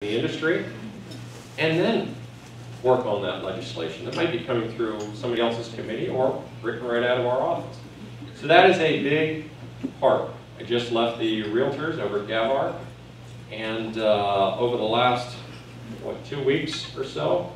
the industry, and then work on that legislation that might be coming through somebody else's committee or written right out of our office. So that is a big part. I just left the realtors over at Gavar, and over the last, 2 weeks or so,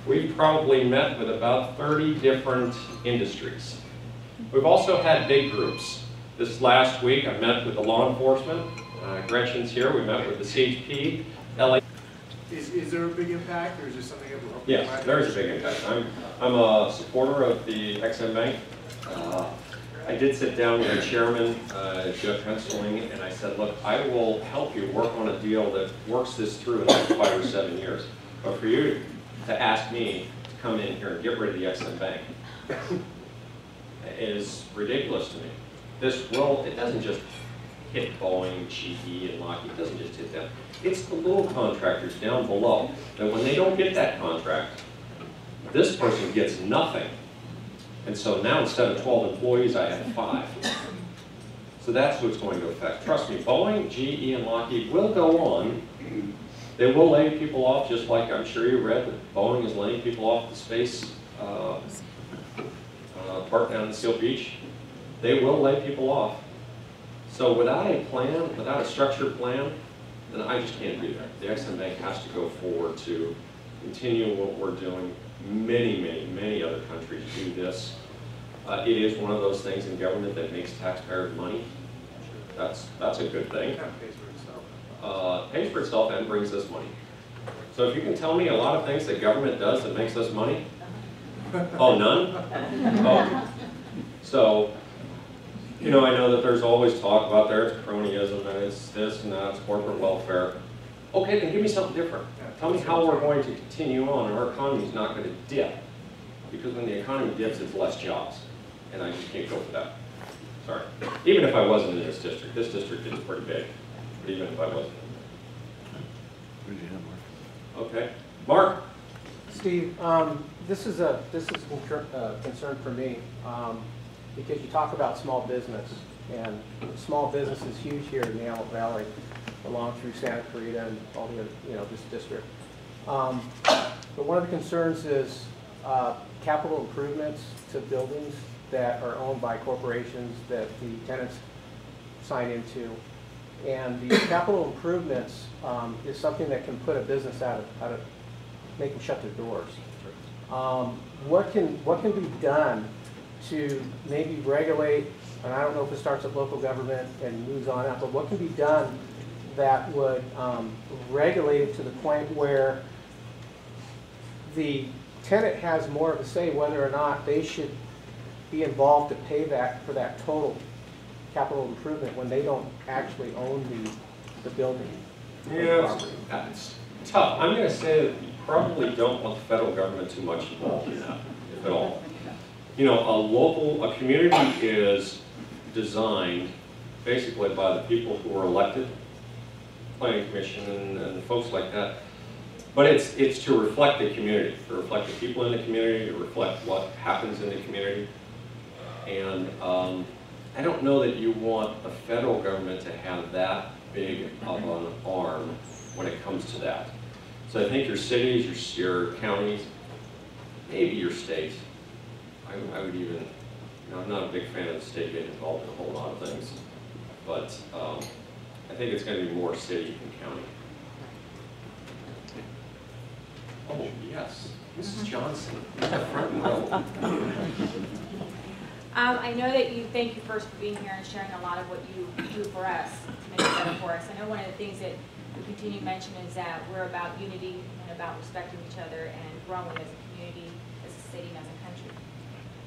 we've probably met with about 30 different industries. We've also had big groups. This last week I met with the law enforcement. Gretchen's here. We met with the CHP, LA. Is there a big impact, or is there something that will help? Yes, there is a big impact. I'm a supporter of the XM Bank. I did sit down with the chairman, Jeff Henseling, and I said, look, I will help you work on a deal that works this through in like 5 or 7 years. But for you to ask me to come in here and get rid of the XM Bank is ridiculous to me. It doesn't just hit Boeing, GE, and Lockheed. It doesn't just hit them. It's the little contractors down below that when they don't get that contract, this person gets nothing. And so now instead of 12 employees, I have 5. So that's who it's going to affect. Trust me, Boeing, GE, and Lockheed will go on. They will lay people off, just like I'm sure you read that Boeing is laying people off the space park down in Seal Beach. They will lay people off. So without a plan, without a structured plan, then I just can't do that. The XM Bank has to go forward to continue what we're doing. Many other countries do this. It is one of those things in government that makes taxpayers money. That's a good thing. It kind of pays for itself. Pays for itself and brings us money. So if you can tell me a lot of things that government does that makes us money. Oh, none? Oh. So, I know that there's always talk about there's cronyism and it's this and that, it's corporate welfare. Okay, then give me something different. Tell me how we're going to continue on and our economy's not going to dip. Because when the economy dips, it's less jobs. And I just can't go for that. Sorry. Even if I wasn't in this district is pretty big. But even if I wasn't. Okay. Mark? Steve, this is a concern for me because you talk about small business, and small business is huge here in the Antelope Valley, along through Santa Clarita and all the other, this district. But one of the concerns is capital improvements to buildings that are owned by corporations that the tenants sign into. And the capital improvements is something that can put a business out of make them shut their doors. What can be done to maybe regulate, and I don't know if it starts at local government and moves on out, but what can be done that would regulate it to the point where the tenant has more of a say whether or not they should be involved to pay that for that total capital improvement when they don't actually own the building. Yeah, it's tough. I'm going to say that you probably don't want the federal government too much involved in that, if at all. A community is designed basically by the people who are elected, planning commission and folks like that. But it's to reflect the community, to reflect the people in the community, to reflect what happens in the community. And I don't know that you want the federal government to have that big of an arm when it comes to that. So I think your cities, your counties, maybe your state. I would even, I'm not a big fan of the state getting involved in a whole lot of things, but I think it's going to be more city and county. Oh, yes. Mrs. Johnson, front row. I know that thank you first for being here and sharing a lot of what you do for us, to make it better for us. I know one of the things that we continue to mention is that we're about unity and about respecting each other and growing as a community, as a city, and as a country.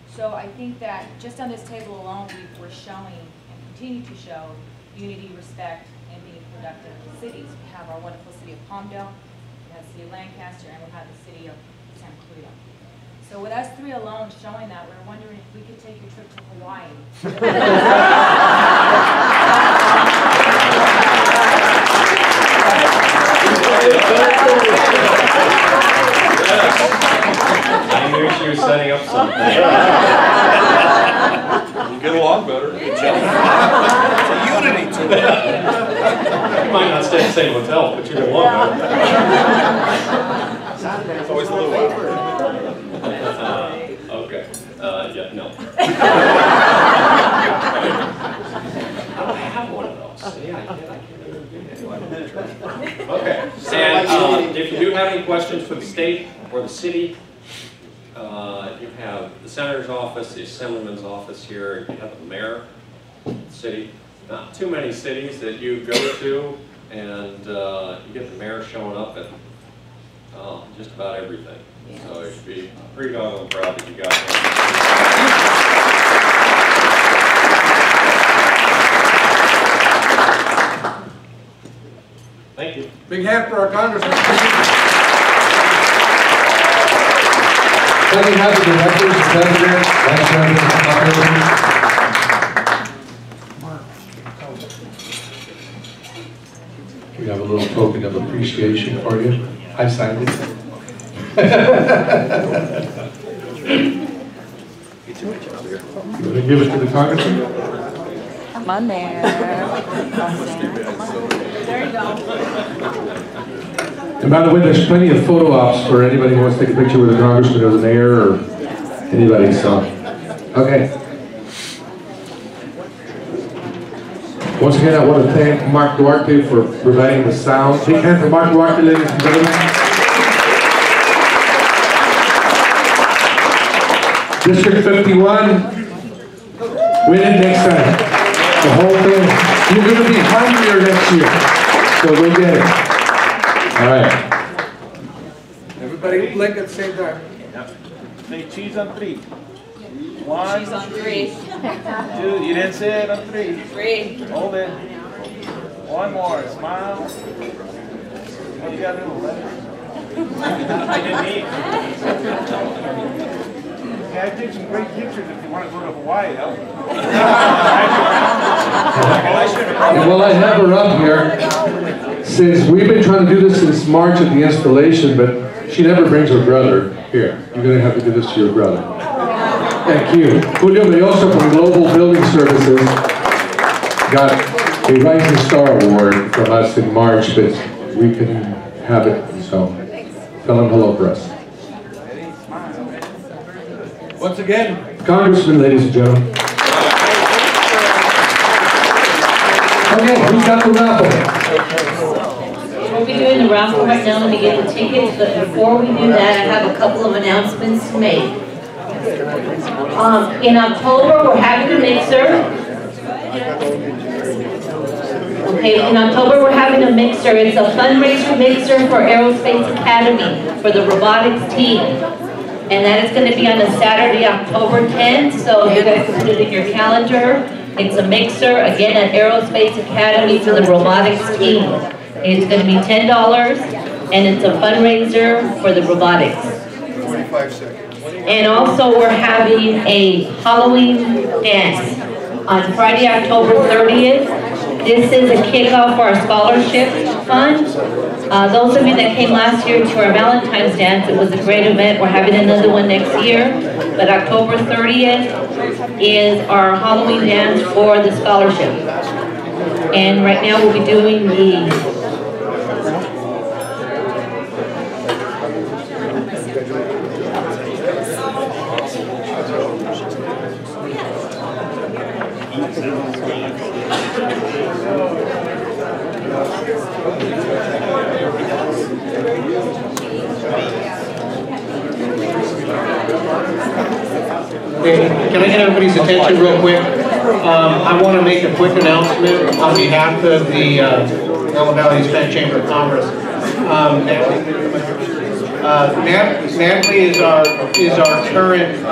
So I think that just on this table alone, we're showing and continue to show unity, respect, and being productive cities. We have our wonderful city of Palmdale, we have the city of Lancaster, and we have the city of Santa Clarita. So with us 3 alone showing that, we're wondering if we could take a trip to Hawaii. I knew she was setting up something. You Get along better. It's a unity tour. You might not stay in the same hotel, but you can walk better. It's always a little while. Okay. Yeah, no. I don't have one of those. Yeah, I can't even do that. Okay. And if you do have any questions for the state or the city, you have the senator's office, the assemblyman's office here, you have the mayor of the city. Not too many cities that you go to, and you get the mayor showing up at just about everything. Yes. So you should be pretty doggone proud that you got one. Thank you. Big hand for our congressman. Then we have the directors, the president, vice president, operations. We have a little token of appreciation for you. I signed it. You want to give it to the congressman? Come on there. There you go. And by the way, there's plenty of photo ops for anybody who wants to take a picture with the congressman or the mayor or anybody, so. Okay. Once again, I want to thank Mark Duarte for providing the sound. Big hand for Mark Duarte, ladies and gentlemen. District 51, win it next time. The whole thing. You're going to be hungrier next year, so go get it. All right. Everybody blink at the same time. Say cheese on 3. 1. She's on 3. 2. You didn't say it on 3. 3. Hold it. 1 more. Smile. Oh, you got a little letter. I didn't eat. Yeah, I take some great pictures if you want to go to Hawaii. And while I have her up here, since we've been trying to do this since March at the installation, but she never brings her brother here. You're going to have to do this to your brother. Thank you. Julio Leosa from Global Building Services got a Rising Star Award from us in March, but we couldn't have it, so tell him hello for us. Once again, Congressman, ladies and gentlemen. Okay, who's got the raffle? We'll be doing the raffle right now. Let me get the tickets, but before we do that, I have a couple of announcements to make. In October, we're having a mixer. Okay, in October, we're having a mixer. It's a fundraiser mixer for Aerospace Academy for the robotics team. And that is going to be on a Saturday, October 10th, so you guys can put it in your calendar. It's a mixer, again, at Aerospace Academy for the robotics team. It's going to be $10, and it's a fundraiser for the robotics. 45 seconds. And also, we're having a Halloween dance on Friday, October 30th. This is a kickoff for our scholarship fund. Those of you that came last year to our Valentine's dance, it was a great event. We're having another one next year. But October 30th is our Halloween dance for the scholarship. And right now we'll be doing the Can I get everybody's attention real quick? I want to make a quick announcement on behalf of the Antelope Valley Hispanic Chamber of Commerce. Natalie is our current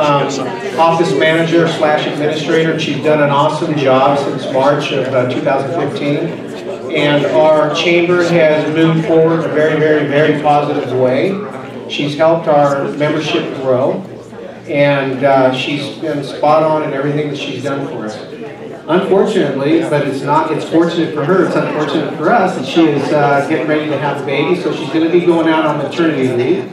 office manager / administrator. She's done an awesome job since March of 2015. And our chamber has moved forward in a very, very, very positive way. She's helped our membership grow. And she's been spot on in everything that she's done for us. Unfortunately, but it's fortunate for her, it's unfortunate for us, that she is getting ready to have a baby, so she's going to be going out on maternity leave.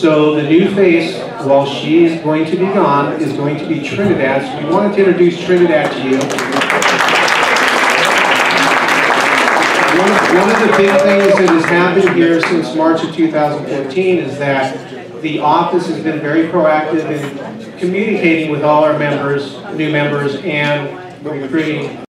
So the new face, while she is going to be gone, is going to be Trinidad. So we wanted to introduce Trinidad to you. One of the big things that has happened here since March of 2014 is that the office has been very proactive in communicating with all our members, new members, and recruiting